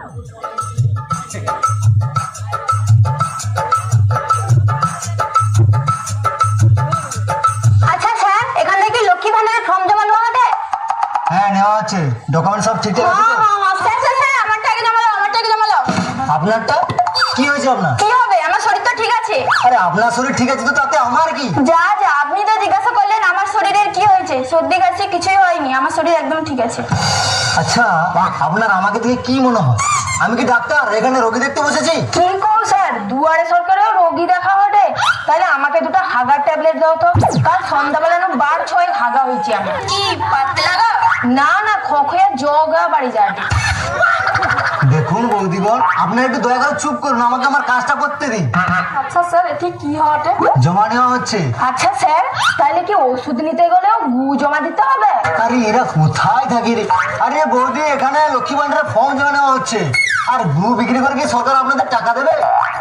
আচ্ছা স্যার, এখান থেকে লক্ষ্মী ভান্ডারের ফর্ম জমা নেওয়া হবে? হ্যাঁ নেওয়া আছে, ডকুমেন্ট সব ঠিকঠাক আছে তো? স্যার স্যার স্যার, আমারটা আগে জমা দাও, আমারটা আগে জমা দাও। আপনারটা কি হয়েছে আপনার? কি হবে, আমার শরীর তো ঠিক আছে। আরে আপনার শরীর ঠিক আছে তো তাতে আমার কি? যা যা, আপনি তো জিজ্ঞাসা করলেন আমার শরীরের কি হয়েছে। সর্দি কাশি কিছুই হয়নি, আমার শরীর একদম ঠিক আছে। আচ্ছা, আপনার আমাকে দেখে কি মনে হয়? আমি কি ডাক্তার এখানে রোগী দেখতে বসেছি? কি কও স্যার, দুয়ারে সরকারেও রোগী দেখা হবে? তাহলে আমাকে দুটো হাগার ট্যাবলেট দাও তো। কাল সন্ধ্যাবেলা না বার 6 হাগা হয়েছে আমার। কি পাতলা গা? না না, খোখয়া জগা বাড়ি যায়। দেখুন বৌদিগণ, আপনি একটু দয়া করে চুপ করুন, আমাকে আমার কাজটা করতে দিন। আচ্ছা স্যার, এটি কি হটে? জমা নেওয়া হচ্ছে। আচ্ছা স্যার, তাহলে কি ওষুধ নিতে গেলেও গু জমা দিতে হবে? আরে এরা কোথায় থাকে রে? আরে বৌদি, এখানে লক্ষ্মী ভান্ডারের ফর্ম জমা নেওয়া হচ্ছে। আর গু বিক্রি করে কি সরকার আপনাদের টাকা দেবে?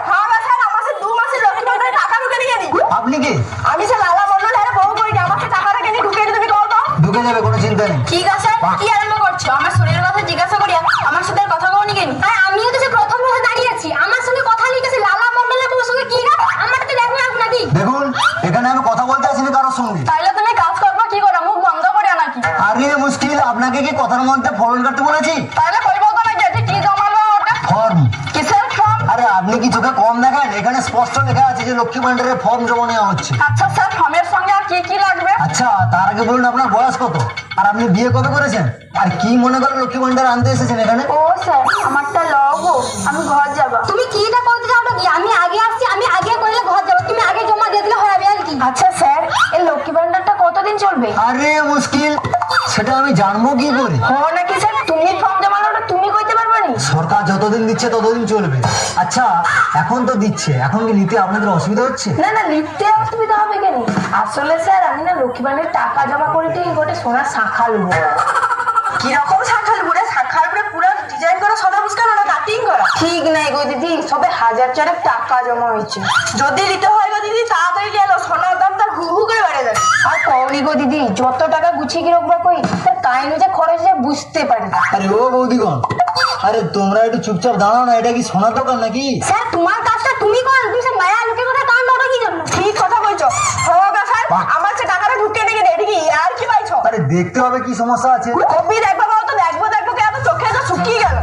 হ্যাঁ না স্যার, আমার 2 মাসের লক্ষ্মী ভান্ডারের টাকা ঢুকে দিয়ে নি। আপনি কি? আমি স্যার লালা বললো আরে বউ কই যে আমাকে টাকা রেখে নি ঢুকে তুমি কও তো। ঢুকে যাবে, কোনো চিন্তা নেই। ঠিক আছে, কি আরম্ভ করছো? আমার শরীরের কথা জিজ্ঞাসা করিয়া আমার সাথে আর কথা কওনি কেন? আরে আমিও তো সে প্রথম বসে দাঁড়িয়ে আছি, আমার সঙ্গে কথা লিখেছে লালা মন্ডলের বউর সঙ্গে কি গা? আমারটা তো দেখো না নাকি? দেখুন, এখানে আমি কথা বলতে আসিনি কারোর সঙ্গে। তাইলে তুমি কাজ করবা কি করে, মুখ বন্ধ করে নাকি? আরে মুশকিল, আপনাকে কি কথার মধ্যে ফর্ম কাটতে বলেছি? তাইলে কইবো তো নাকি যে কি জমালো ওটা? ফর্ম? কিসের ফর্ম? আরে আপনি কি চোখে কম দেখেন? এখানে স্পষ্ট লেখা আছে যে লক্ষ্মী ভান্ডারের ফর্ম জমা নেওয়া হচ্ছে। আচ্ছা স্যার, ফর্মের সঙ্গে আর কি কি লাগবে? আচ্ছা, তার আগে বলুন আপনার বয়স কত, আর আপনি বিয়ে কবে করেছেন, আর কি মনে করে লক্ষ্মী ভান্ডার আনতে এসেছেন এখানে? ও স্যার, আমারটা লগো, আমি ঘর যাব। তুমি কিটা করতে যাও নাকি? আমি আগে আসছি, আমি আগে করলে ঘর যাব, তুমি আগে জমা দিয়ে দিলে হবে আর কি? আচ্ছা স্যার, এই লক্ষ্মী ভান্ডারটা কতদিন চলবে? আরে মুশকিল, সেটা আমি জানবো কি করে? ও নাকি স্যার, তুমি ফর্ম জমা দাও, তুমি কইতে পারবে না? সরকার যতদিন দিচ্ছে ততদিন চলবে। আচ্ছা, এখন তো দিচ্ছে, এখন কি নিতে আপনাদের অসুবিধা হচ্ছে? না না, লিখতে অসুবিধা হবে কেন? আসলে স্যার, আমি না লক্ষ্মী ভান্ডারের টাকা জমা করিতে গোটে সোনার শাঁখা লুবো। কিরকম শাঁখা লুবো রে? শাঁখার উপরে পুরো ডিজাইন করা সাদা বুঝকানো না কাটিং করা? ঠিক নাই গো দিদি, সবে 1000 টাকা জমা হয়েছে। যদি দিতে হয় গো দিদি তাড়াতাড়ি গেল, সোনার দাম তার হু হু করে বেড়ে যাবে। আর কৌরি গো দিদি, যত টাকা গুছিয়ে কি রাখবা কই, তার কাইনো যে খরচ যে বুঝতে পারি না। আরে ও বৌদিগণ, আরে তোমরা একটু চুপচাপ দাঁড়াও না, এটা কি সোনার দোকান নাকি? স্যার, তোমার কাজটা তুমি করো, তুমি সব মায়া লোকের কথা কান ধরো কি জন্য? ঠিক কথা বলছো। হোগা স্যার, আমার সে টাকাটা ঢুকে নিয়ে গেলে এদিকে আর কি পাইছো? আরে দেখতে হবে কি সমস্যা আছে। কপি দেখবো বাবা, তো দেখবো দেখবো কে, এত চোখে তো শুকিয়ে গেল।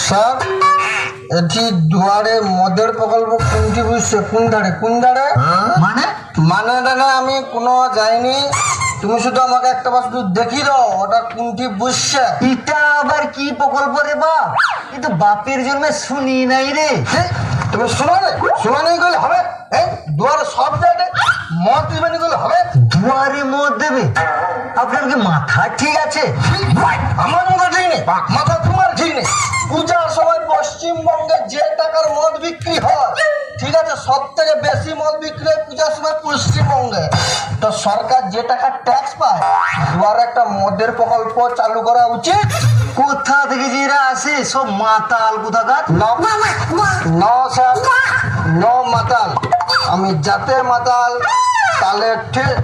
স্যার, এটি দুয়ারে মদের প্রকল্প কোনটি বুঝছে? কোন ধারে কোন ধারে? মানে? মানে দাদা আমি কোনো যাইনি, তুমি শুধু আমাকে একটা বার শুধু দেখিয়ে দাও ওটা কোনটি বুঝছে। এটা আবার কি প্রকল্প রে বাপ? কিন্তু বাপের জন্মে শুনি নাই রে। তুমি শোনো রে, শোনো নেই গেলে হবে? এই দুয়ারে সব জায়গায় মদ দিবে নি গেলে হবে? দুয়ারে মদ দেবে? আপনার কি মাথা ঠিক আছে? আমার মাথা ঠিক নেই, মাথা তোমার ঠিক নেই। পূজার সময় পশ্চিমবঙ্গে যে টাকার মদ বিক্রি হয়, ঠিক আছে, সব থেকে বেশি মদ বিক্রি হয় পূজার সময় পশ্চিমবঙ্গে। তো সরকার যে টাকা ট্যাক্স পায়, দুয়ারে একটা মদের প্রকল্প চালু করা উচিত। কোথা থেকে যে এরা আসে সব মাতাল কোথাকার? ন স্যার, ন মাতাল, আমি যাতে মাতাল তাহলে ঠিক।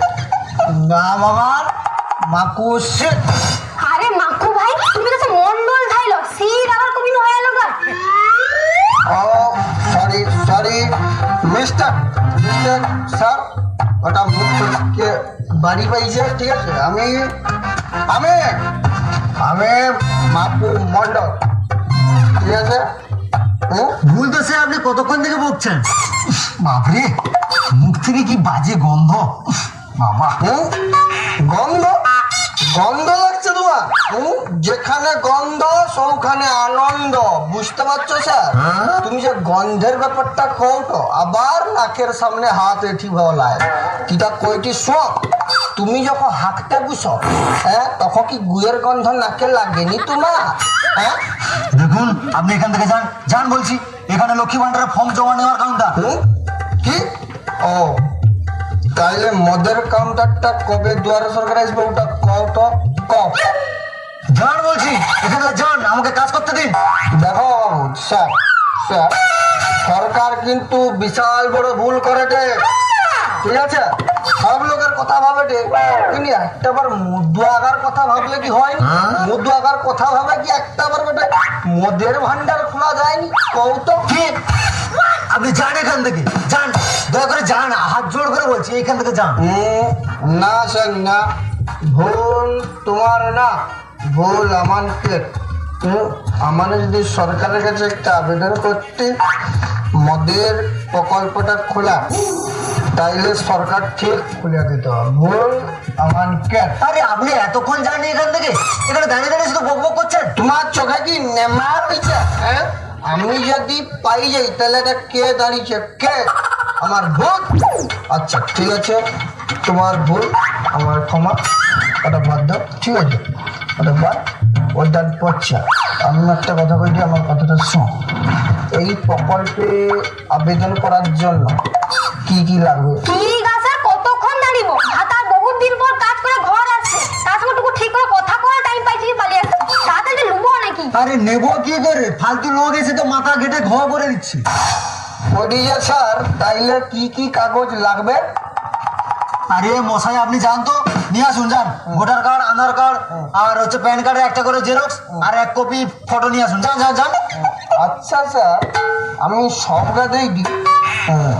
নাম আমার মাকুস। আরে মাকু ভাই, তুমি তো মন্ডল ধাইলো, সির আবার কবি নয়া লগা। ও sorry sorry mister mister sir, ওটা মুখকে বাড়ি পাইছে, ঠিক আছে। আমি আমি আমি মাপু মন্ডল, ঠিক আছে। ভুল তো সে, আপনি কতক্ষণ থেকে বকছেন? বাপরে, মুখ থেকে কি বাজে গন্ধ। বাবা, গন্ধ গন্ধ লাগছে তোমার? যেখানে গন্ধ সৌখানে আনন্দ, বুঝতে পারছো স্যার? তুমি যে গন্ধের ব্যাপারটা কও তো আবার নাকের সামনে হাত এঠি ভলায় কিটা কইটি শোক। তুমি যখন হাঁকতে বুঝো তখন কি গুয়ের গন্ধ নাকে লাগেনি তোমার? দেখুন আপনি এখান থেকে যান, যান বলছি। এখানে লক্ষ্মী ভান্ডারের ফর্ম জমা নেওয়ার কাউন্টার। কি? ও তাইলে মদের কাউন্টারটা কবে দুয়ারে সরকার আসবে ওটা কও তো, কও। যান বলছি, এখানে যান, আমাকে কাজ করতে দিন। দেখো স্যার, স্যার সরকার কিন্তু বিশাল বড় ভুল করেছে, ঠিক আছে? সব লোকের কথা ভাবে কিন্তু একটাবার মধু আগার কথা ভাবলে কি হয়? মধু আগার কথা ভাবে কি একটাবার বেটে মদের ভান্ডার খোলা যায়নি? কও তো। কি? আপনি যান এখান থেকে, যান, দয়া করে যান, হাত জোড় করে বলছি, এখান থেকে যান। না স্যার না, ভুল তোমার না, ভুল আমার। আমার যদি সরকারের কাছে একটা আবেদন করতে মদের প্রকল্পটা খোলা, তাইলে সরকার ঠিক খুলে দিত। ভুল আমার কে? আরে আপনি এতক্ষণ যাননি এখান থেকে, এখানে দাঁড়িয়ে দাঁড়িয়ে শুধু বক বক করছেন। তোমার চোখে কি নেমা হয়েছে? আমি যদি পাই যাই তাহলে এটা কে দাঁড়িয়েছে? কে? আমার ভুল। আচ্ছা ঠিক আছে, তোমার ভুল, আমার ক্ষমা, ওটা বাদ দাও, ঠিক আছে? ওটা বাদ, ওটা পড়ছে। আমি একটা কথা বলছি, আমার কথাটা শোন। এই প্রকল্পে আবেদন করার জন্য কি কি লাগবে? ঠিক আছে, কতক্ষণ দাঁড়িব? ভাতার বহুত দিন পর কাজ করে ঘর আসছে, তার সঙ্গে টুকু ঠিক করে কথা করার টাইম পাইছি কি পালিয়ে আসছে? তাড়াতাড়ি লুবো নাকি? আরে নেবো কি করে, ফালতু লোক এসে তো মাথা ঘেটে ঘোয়া করে দিচ্ছে। ওডিয়া স্যার, তাইলে কি কি কাগজ লাগবে? আরে মশাই আপনি যান তো, নিয়ে আসুন, যান। ভোটার কার্ড, আধার কার্ড আর হচ্ছে প্যান কার্ডের একটা করে জেরক্স আর 1 কপি ফটো নিয়ে আসুন, যান যান যান। আচ্ছা স্যার, আমি সব গাছেই দিই।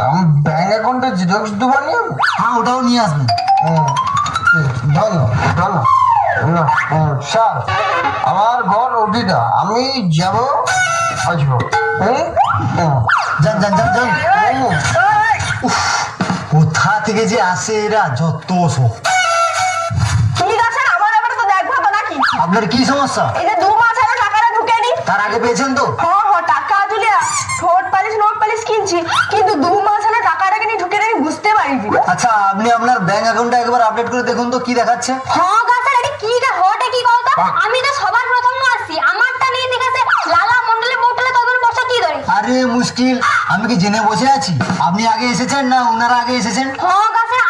আমি ব্যাংক অ্যাকাউন্টে জেরক্স দেবো নিয়ে? হ্যাঁ, ওটাও নিয়ে আসবেন। স্যার আমার ঘর ওটিটা, আমি যাব আসবো। যান যান যান যান। উফ, কোথা থেকে যে আসে এরা, যত সব। ঠিক আছে, আমার ব্যাপারে তো দেখবো তো নাকি? আপনার কি সমস্যা? এই যে 2 মাস আগে টাকাটা ঢুকে নি। তার আগে পেয়েছেন তো? টাকা জুলিয়া ঠোঁট পালিশ নোট পালিশ কিনছি, কিন্তু 2 মাস আগে টাকাটাকে নিয়ে ঢুকে আমি বুঝতে পারিনি। আচ্ছা আপনি আপনার ব্যাংক অ্যাকাউন্টটা একবার আপডেট করে দেখুন তো কি দেখাচ্ছে। কি রে হটে কি কওতা? আমি তো সবার প্রথম আসছি, আমারটা নিয়ে দেখাছে লালা মন্ডলে মোটলে তোদের বসে কি ধরে। আরে মুশকিল, আমি কি জেনে বসে আছি? আপনি আগে এসেছেন না ওনারা আগে এসেছেন?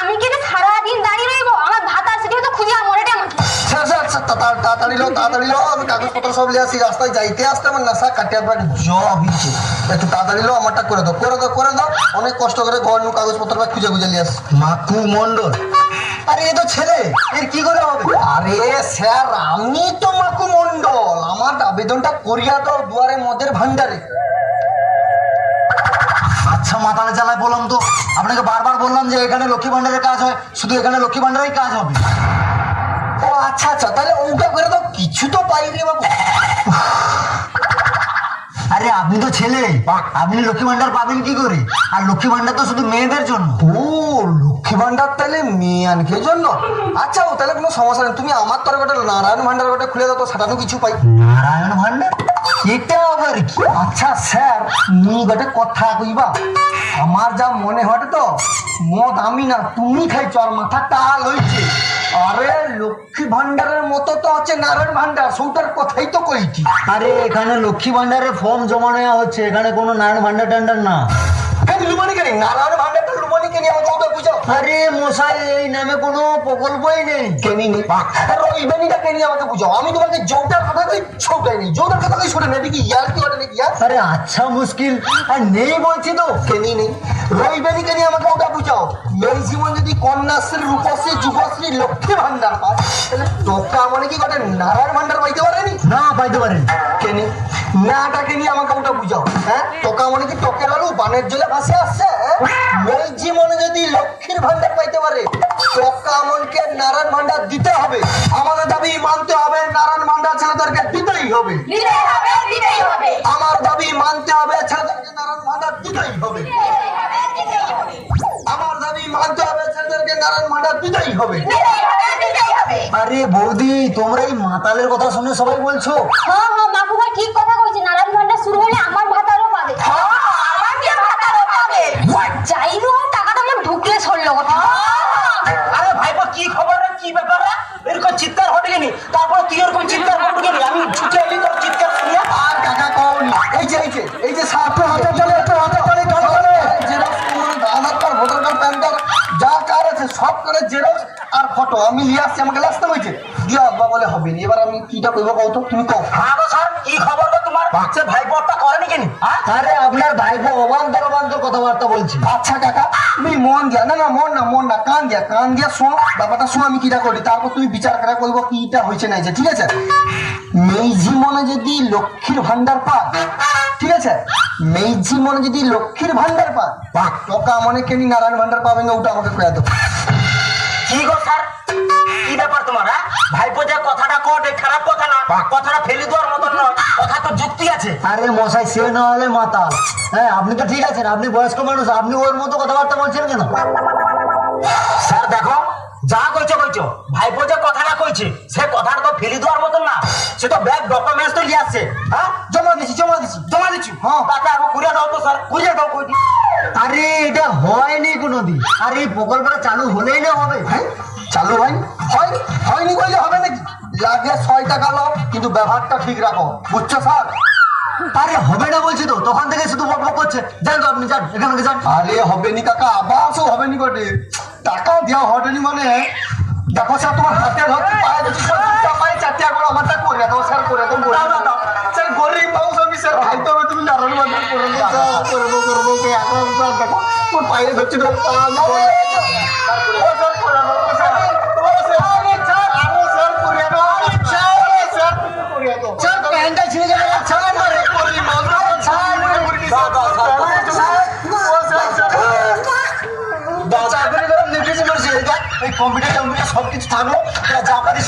আমি কি সারা দিন দাঁড়িয়ে রইবো? আমার ভাত আছে তো খুঁজে মরেটে আমাকে। স্যার স্যার স্যার, তাড়াতাড়ি লো, তাড়াতাড়ি লো, আমি কাগজপত্র সব নিয়ে আসি। রাস্তায় যাইতে আসতে আমার নেশা কাটিয়ে একবার জব হয়েছে। একটু তাড়াতাড়ি লো, আমারটা করে দাও, করে দাও, করে দাও। অনেক কষ্ট করে ঘর নিয়ে কাগজপত্র খুঁজে খুঁজে নিয়ে আস। মাকু মন্ডল? আরে এ তো ছেলে, এর কি করে হবে? আরে স্যার, আমি তো মাকু মন্ডল, আমার আবেদনটা করিয়া দাও দুয়ারে মদের ভান্ডারে। আচ্ছা মাতালে চালায় বললাম তো, আপনাকে বারবার বললাম যে এখানে লক্ষ্মী ভান্ডারের কাজ হয়, শুধু এখানে লক্ষ্মী ভান্ডারের কাজ হবে। ও আচ্ছা আচ্ছা, তাহলে ওটা করে দাও, কিছু তো পাই রে বাবু। আরে আপনি তো ছেলে, আপনি লক্ষ্মী ভান্ডার পাবেন কি করে? আর লক্ষ্মী ভান্ডার তো শুধু মেয়েদের জন্য। ও লক্ষ্মী ভান্ডার তাহলে মেয়ানকের জন্য? আচ্ছা ও তাহলে কোনো সমস্যা নেই, তুমি আমার তোর গোটা নারায়ণ ভান্ডার গোটা খুলে দাও তো, সেটাও কিছু পাই। নারায়ণ ভান্ডার? এটা আবার কি? আচ্ছা স্যার, নি গোটে কথা কইবা, আমার যা মনে হয় তো মদ আমি না তুমি খাইছ আর মাথা টাল হইছে। আরে লক্ষ্মী ভান্ডারের মতো তো আছে নারায়ণ ভান্ডার, সৌটার কথাই তো কইছি। আরে এখানে লক্ষ্মী ভান্ডারের ফর্ম জমা নেওয়া হচ্ছে, এখানে কোনো নারায়ণ ভান্ডার টান্ডার না। লুমানি কেন নারায়ণ ভান্ডারটা লুমানি কেন আমাকে ওটা বুঝাও। আরে মশাই, এই নামে কোনো প্রকল্পই নেই। কেনি নেই, ওই বেনিটা কেনি আমাকে বুঝাও। আমি তোমাকে যৌটার কথা কই ছৌটাই নেই, যৌটার কথা কই ছুটে নেই, কি ইয়ার কি ওটা নাকি ইয়ার? আরে আচ্ছা মুশকিল, আর নেই বলছি তো। কেনি নেই, রইবেনি কেনি আমাকে ওটা বুঝাও। এই জীবন যদি কন্যাশ্রী, রূপশ্রী, যুবশ্রী, লক্ষ্মী ভান্ডার পায়, তাহলে টোকা মানে কি গোটে নারায়ণ ভান্ডার পাইতে পারেনি? না পাইতে পারেন। কেনি নাটা কেনি আমাকে ওটা বুঝাও। টোকা মানে কি টকের আলু বানের জলে ভাসে আসছে? এই জীবনে যদি লক্ষ্মীর ভান্ডার পাইতে পারে, টোকা মনকে নারায়ণ ভান্ডার দিতে হবে। আমাদের দাবি মানতে হবে, নারায়ণ ভান্ডার ছেলেদেরকে দিতেই হবে। আমার দাবি মানতে হবে, ছেলেদেরকে নারায়ণ ভান্ডার দিতেই হবে। আমার দাবি মানতে হবে, ছেলেদেরকে নারায়ণ ভান্ডার দিতেই হবে। আরে বৌদি তোমরা এই মাতালের কথা শুনে সবাই বলছো? হ্যাঁ হ্যাঁ মাকু ভাই ঠিক কথা কইছে, নারায়ণ ভান্ডার শুরু হলে আমার ভাতারও পাবে। আমার কে ভাতারও পাবে? যাই হোক টাকাটা আমার ঢুকলে সরলো কথা। আরে ভাইপো কি খবর রে, কি ব্যাপার রে? এরকম চিৎকার হটে গেলি, তারপর তুই এরকম চিৎকার হটে গেলি, আমি ছুটে এলি তোর চিৎকার শুনিয়া। আর কাকা কওনি এই যে সাথে হাতে চলে xerox Aadhaar card voter card PAN card যা কার আছে সব করে জেরক্স আর ফটো আমি নিয়ে আসছি, আমাকে আসতে হয়েছে দিয়া আব্বা বলে হবে না। এবার আমি কিটা করবো কও তো, তুমি কও। হ্যাঁ গো স্যার, কি খবর গো তোমার? সে ভাইপোটা করেনি কেন? আরে আপনার ভাইপো অবান্তর অবান্তর কথাবার্তা বলছি। আচ্ছা কাকা তুমি মন দিয়া না মন না কান দিয়া শোনো ব্যাপারটা, শোনো আমি কিটা করি, তারপর তুমি বিচার করা করবো কিটা হয়েছে না ঠিক আছে। মেইজি মনে যদি লক্ষ্মীর ভান্ডার পায়, ঠিক আছে, মেইজি মনে যদি লক্ষ্মীর ভান্ডার পায়, টকা মনে কেনি নারায়ণ ভান্ডার পাবে না, ওটা আমাকে কয়ে দেবো। কি গো স্যার, কি ব্যাপার তোমার? হ্যাঁ ভাইপো যে কথাটা কটে খারাপ কথা না, কথাটা ফেলে দেওয়ার মতন নয়, কথা তো যুক্তি আছে। আরে মশাই সে না হলে মাতাল। হ্যাঁ আপনি তো ঠিক আছেন, আপনি বয়স্ক মানুষ, আপনি ওর মতো কথাবার্তা বলছেন কেন? স্যার দেখো, যা কইছো ভাইপো যে কথাটা কইছে সে কথাটা তো ফেলে দেওয়ার মতন না, সে তো ব্যাগ ডকুমেন্টস তো নিয়ে আসছে। হ্যাঁ জমা দিছি জমা দিচ্ছি। হ্যাঁ। তাতে আগে ঘুরে দাও তো স্যার, ঘুরে দাও কই দি। আরে এটা হয়নি কোনোদিন, আর এই প্রকল্পটা চালু হলেই না হবে। হ্যাঁ চালু হয়নি কইলে হবে নাকি? লাগে 6 টাকা লাও, কিন্তু ব্যবহারটা ঠিক রাখো, বুঝছো স্যার? আরে হবে না বলছি তো, তখন থেকে শুধু বকবক করছে। যান তো আপনি যান, এখান থেকে যান। আরে হবে নি কাকা, আবাসও হবে নি বটে, টাকা দেওয়া হটেনি মানে দেখো স্যার তোমার হাতে ধরতে পায়ে যদি পায়ে 4 টাকা করে আমারটা করে দাও স্যার, করে দাও স্যার, গরিব মানুষ আমি স্যার, হয়তো হবে তুমি নারায়ণ ভান্ডার করে দাও স্যার, করবো কে এখন স্যার দেখো তোর পায়ে ধরছি তো প্যান্টটা ছিঁড়ে যাবে, ছাড় মারে। কম্পিউটার সবকিছু থাকলো, যা পারিস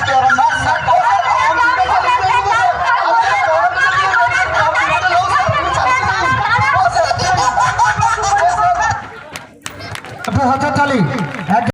হাতে তালি